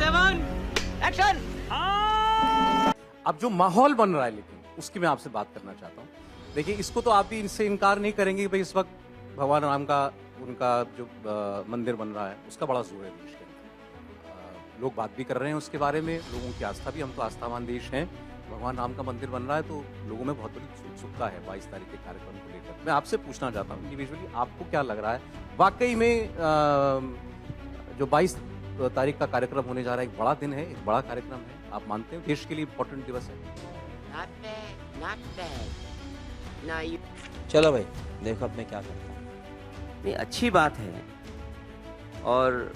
7 action. अब जो माहौल बन रहा है लेकिन उसकी मैं आपसे बात करना चाहता हूँ। देखिए, इसको तो आप भी इनसे इनकार नहीं करेंगे कि भाई इस वक्त भगवान राम का उनका जो मंदिर बन रहा है उसका बड़ा जोर है देश के अंदर। लोग बात भी कर रहे हैं उसके बारे में, लोगों की आस्था भी, हम तो आस्थावान देश हैं। भगवान राम का मंदिर बन रहा है तो लोगों में बहुत बड़ी उत्सुकता है 22 तारीख के कार्यक्रम को लेकर। मैं आपसे पूछना चाहता हूँ इंडिविजुअली आपको क्या लग रहा है, वाकई में जो 22 तारीख का कार्यक्रम होने जा रहा है एक बड़ा दिन है, एक बड़ा कार्यक्रम है, आप मानते हैं देश के लिए इम्पोर्टेंट दिवस है? Not bad. Now you... चलो भाई देखो अब मैं क्या करता हूँ। नहीं, अच्छी बात है और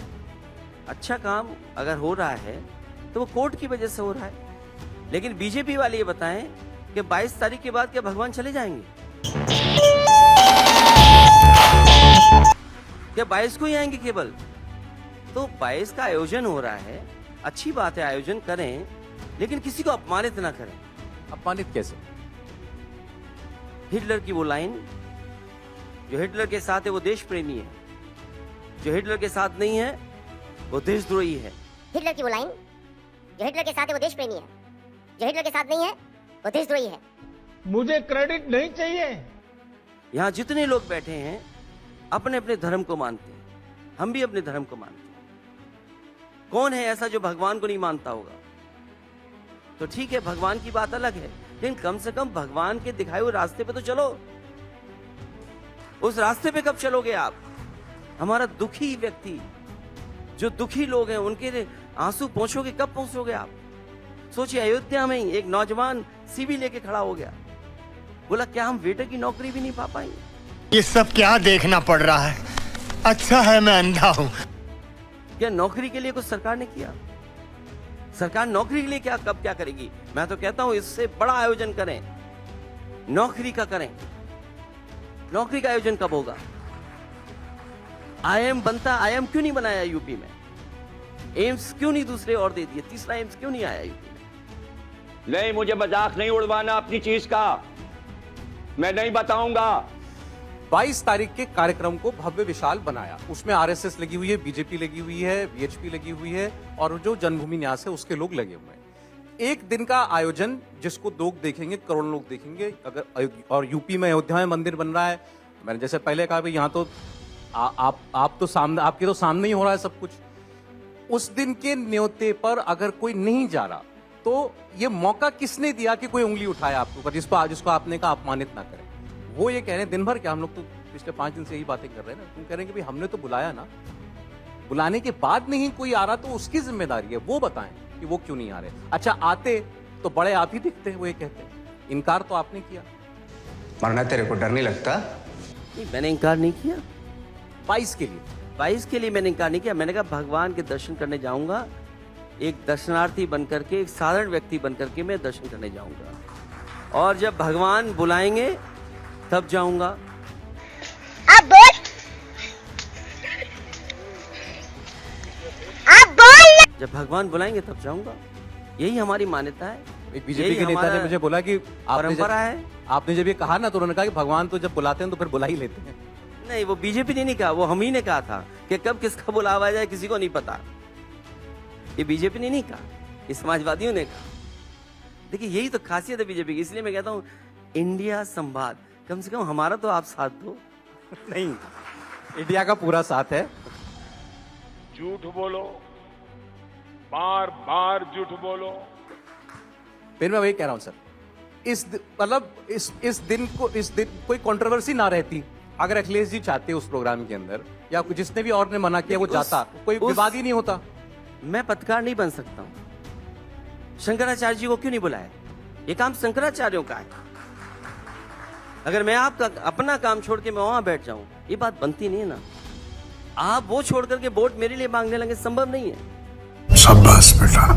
अच्छा काम अगर हो रहा है तो वो कोर्ट की वजह से हो रहा है। लेकिन बीजेपी वाले ये बताएं कि 22 तारीख के बाद क्या भगवान चले जाएंगे? क्या 22 को ही आएंगे केवल? तो 22 का आयोजन हो रहा है, अच्छी बात है, आयोजन करें, लेकिन किसी को अपमानित ना करें। अपमानित कैसे? हिटलर की वो लाइन, जो हिटलर के साथ है वो देश प्रेमी है, जो हिटलर के साथ नहीं है वो देशद्रोही है। हिटलर की वो लाइन, जो हिटलर के साथ है वो देश प्रेमी है, जो हिटलर के साथ नहीं है वो देशद्रोही है। मुझे क्रेडिट नहीं चाहिए। यहाँ जितने लोग बैठे हैं अपने अपने धर्म को मानते हैं, हम भी अपने धर्म को मानते हैं। कौन है ऐसा जो भगवान को नहीं मानता होगा? तो ठीक है, भगवान की बात अलग है, लेकिन कम से कम भगवान के दिखाए हुए रास्ते पे तो चलो। उस रास्ते पे कब चलोगे आप? हमारा दुखी व्यक्ति, जो दुखी लोग हैं, उनके आंसू पहुंचोगे कब? पहुंचोगे आप? सोचिए, अयोध्या में ही एक नौजवान सीवी लेके खड़ा हो गया, बोला क्या हम वेटर की नौकरी भी नहीं पा पाएंगे? ये सब क्या देखना पड़ रहा है? अच्छा है मैं अंधा हूँ। क्या नौकरी के लिए कुछ सरकार ने किया? सरकार नौकरी के लिए क्या कब क्या करेगी? मैं तो कहता हूं इससे बड़ा आयोजन करें, नौकरी का करें। नौकरी का आयोजन कब होगा? आईएम बनता, आईएम क्यों नहीं बनाया यूपी में? एम्स क्यों नहीं दूसरे और दे दिए? तीसरा एम्स क्यों नहीं आया यूपी में? नहीं, मुझे मजाक नहीं उड़वाना अपनी चीज का, मैं नहीं बताऊंगा। 22 तारीख के कार्यक्रम को भव्य विशाल बनाया, उसमें आरएसएस लगी हुई है, बीजेपी लगी हुई है, वीएचपी लगी हुई है और जो जन्मभूमि न्यास है उसके लोग लगे हुए हैं। एक दिन का आयोजन जिसको लोग देखेंगे, करोड़ों लोग देखेंगे। अगर और यूपी में अयोध्या में मंदिर बन रहा है, मैंने जैसे पहले कहा भाई यहाँ तो आप तो सामने, आपके तो सामने ही हो रहा है सब कुछ। उस दिन के न्योते पर अगर कोई नहीं जा रहा तो ये मौका किसने दिया कि कोई उंगली उठाए आपके ऊपर, जिसको आपने कहा अपमानित ना करें? वो ये कह रहे हैं दिन भर, क्या हम लोग तो पिछले 5 दिन से यही बातें कर रहे हैं ना, तुम कह रहे हैं कि भाई हमने तो बुलाया ना, बुलाने के बाद नहीं कोई आ रहा तो उसकी जिम्मेदारी है, वो बताएं कि वो क्यों नहीं आ रहे। अच्छा, आते तो बड़े आप ही दिखते हैं, वो ये कहते हैं। इनकार तो आपने किया। मरना तेरे को डर नहीं लगता? नहीं, मैंने इनकार नहीं किया। 22 के लिए, 22 के लिए मैंने इनकार नहीं किया। मैंने कहा भगवान के दर्शन करने जाऊंगा, एक दर्शनार्थी बनकर के, एक साधारण व्यक्ति बनकर के मैं दर्शन करने जाऊंगा, और जब भगवान बुलाएंगे तब जाऊंगा। अब बोल, अब बोल। जब भगवान बुलाएंगे तब जाऊंगा, यही हमारी मान्यता है। एक बीजेपी के नेता ने मुझे बोला कि परंपरा है। आपने जब ये कहा ना तो उन्होंने कहा कि भगवान तो जब बुलाते हैं तो फिर बुला ही लेते हैं। नहीं, वो बीजेपी ने नहीं कहा, वो हम ही ने कहा था कि कब किसका बुलावा जाए किसी को नहीं पता। ये बीजेपी ने नहीं कहा, ये समाजवादियों ने कहा। देखिए, यही तो खासियत है बीजेपी की, इसलिए मैं कहता हूँ इंडिया संवाद, कम से कम हमारा तो आप साथ दो। नहीं, इंडिया का पूरा साथ है। झूठ बोलो, बार बार झूठ बोलो। फिर मैं वही कह रहा हूं सर, इस दिन कोई कंट्रोवर्सी ना रहती अगर अखिलेश जी चाहते उस प्रोग्राम के अंदर, या जिसने भी और ने मना किया वो जाता, कोई विवाद ही नहीं होता। मैं पत्रकार नहीं बन सकता हूं। शंकराचार्य जी को क्यों नहीं बुलाया? ये काम शंकराचार्यों का है। अगर मैं आपका अपना काम छोड़ के मैं वहां बैठ जाऊं, ये बात बनती नहीं है ना। आप वो छोड़ करके वोट मेरे लिए मांगने लगे, संभव नहीं है। शाबाश बेटा,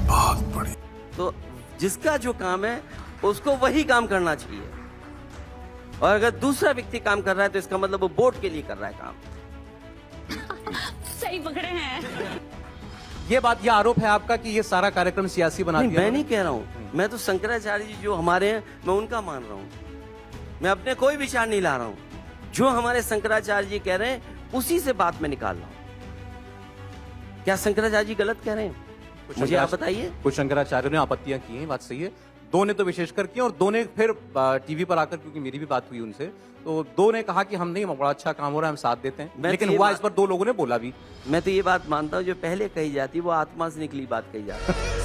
बहुत बढ़िया। तो जिसका जो काम है उसको वही काम करना चाहिए, और अगर दूसरा व्यक्ति काम कर रहा है तो इसका मतलब वो वोट के लिए कर रहा है काम। सही पकड़े हैं। ये बात, ये आरोप है आपका कि ये सारा कार्यक्रम सियासी बना दिया? मैं नहीं कह रहा हूँ, मैं तो शंकराचार्य जी जो हमारे हैं मैं उनका मान रहा हूँ। मैं अपने कोई विचार नहीं ला रहा हूँ, जो हमारे शंकराचार्य जी कह रहे हैं उसी से बात मैं निकाल रहा हूँ। क्या शंकराचार्य जी गलत कह रहे हैं? मुझे आप बताइए। कुछ शंकराचार्यों ने आपत्तियां की हैं, बात सही है। दो ने तो विशेषकर की और दो ने फिर टीवी पर आकर, क्योंकि मेरी भी बात हुई उनसे, तो दो ने कहा कि हम नहीं, बड़ा अच्छा काम हो रहा है, हम साथ देते हैं। लेकिन हुआ इस पर दो लोगों ने बोला भी। मैं तो ये बात मानता हूँ, जो पहले कही जाती वो आत्मा से निकली बात कही जाती है।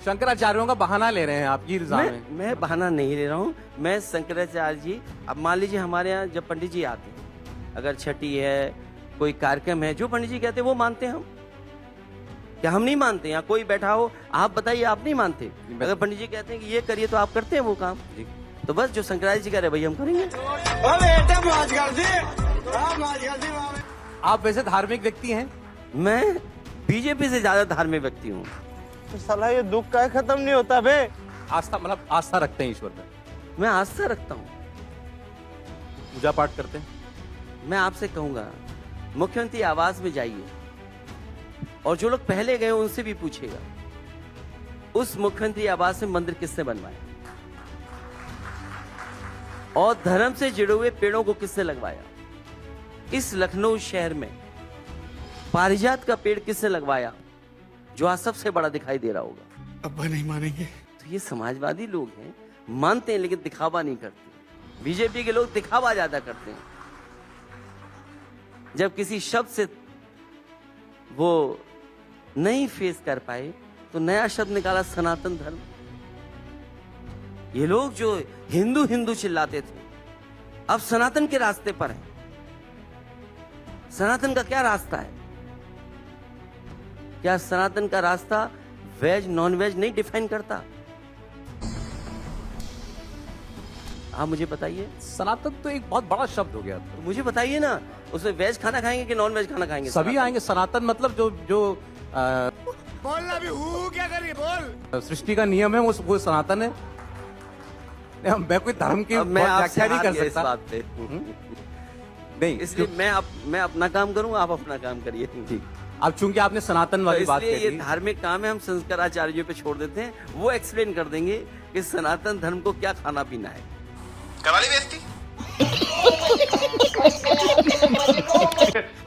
शंकराचार्यों का बहाना ले रहे हैं आप, ये इल्जाम है। मैं बहाना नहीं ले रहा हूँ। मैं शंकराचार्य जी, अब मान लीजिए हमारे यहाँ जब पंडित जी आते हैं, अगर छठी है, कोई कार्यक्रम है, जो पंडित जी कहते हैं वो मानते हैं हम। क्या हम नहीं मानते? यहाँ कोई बैठा हो, आप बताइए, आप नहीं मानते? अगर पंडित जी कहते हैं कि ये करिए तो आप करते हैं वो काम। तो बस जो शंकराचार्य जी कह रहे हैं, भाई हम करेंगे। आप वैसे धार्मिक व्यक्ति हैं? मैं बीजेपी से ज्यादा धार्मिक व्यक्ति हूँ। तो साला ये दुख का खत्म नहीं होता बे। आस्था, मतलब आस्था रखते हैं ईश्वर में? मैं आस्था रखता हूँ। पूजा पाठ करते हैं? मैं आपसे कहूंगा, मुख्यमंत्री आवास में जाइए और जो लोग पहले गए उनसे भी पूछेगा, उस मुख्यमंत्री आवास में मंदिर किसने बनवाया और धर्म से जुड़े हुए पेड़ों को किसने लगवाया। इस लखनऊ शहर में पारिजात का पेड़ किसने लगवाया, जो आज सबसे बड़ा दिखाई दे रहा होगा। अब्बा नहीं मानेंगे। तो ये समाजवादी लोग हैं, मानते हैं लेकिन दिखावा नहीं करते। बीजेपी के लोग दिखावा ज्यादा करते हैं। जब किसी शब्द से वो नहीं फेस कर पाए तो नया शब्द निकाला, सनातन धर्म। ये लोग जो हिंदू हिंदू चिल्लाते थे, अब सनातन के रास्ते पर हैं। सनातन का क्या रास्ता है? क्या सनातन का रास्ता वेज नॉन वेज नहीं डिफाइन करता? आप मुझे बताइए। सनातन तो एक बहुत बड़ा शब्द हो गया। तो मुझे बताइए ना, उसमें वेज खाना खाएंगे कि नॉन वेज खाना खाएंगे? सभी आएंगे। सनातन मतलब जो जो बोलना भी हूँ, क्या करिए बोल। सृष्टि का नियम है, वो सनातन है। मैं कोई धर्म की मैं व्याख्या नहीं कर इस सकता बात पे। नहीं, इसलिए मैं अपना काम करूं, आप अपना काम करिए। ठीक। अब चूंकि आपने सनातन तो वाली बात इसलिए ये कही, धार्मिक काम है, हम शंकराचार्यों पे छोड़ देते हैं। वो एक्सप्लेन कर देंगे कि सनातन धर्म को क्या खाना पीना है। कवाली बेइज्जती।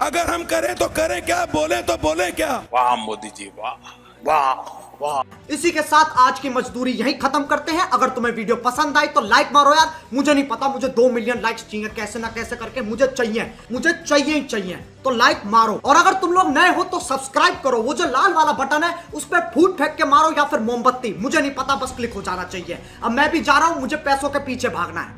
अगर हम करें तो करें क्या, बोले तो बोले क्या। वाह मोदी जी, वाह वाह वाह। इसी के साथ आज की मजदूरी यहीं खत्म करते हैं। अगर तुम्हें वीडियो पसंद आई तो लाइक मारो यार। मुझे नहीं पता, मुझे 2 मिलियन लाइक्स चाहिए, कैसे ना कैसे करके मुझे चाहिए ही चाहिए। तो लाइक मारो, और अगर तुम लोग नए हो तो सब्सक्राइब करो। वो जो लाल वाला बटन है उस पर फूट फेंक के मारो या फिर मोमबत्ती, मुझे नहीं पता, बस क्लिक हो जाना चाहिए। अब मैं भी जा रहा हूं, मुझे पैसों के पीछे भागना है।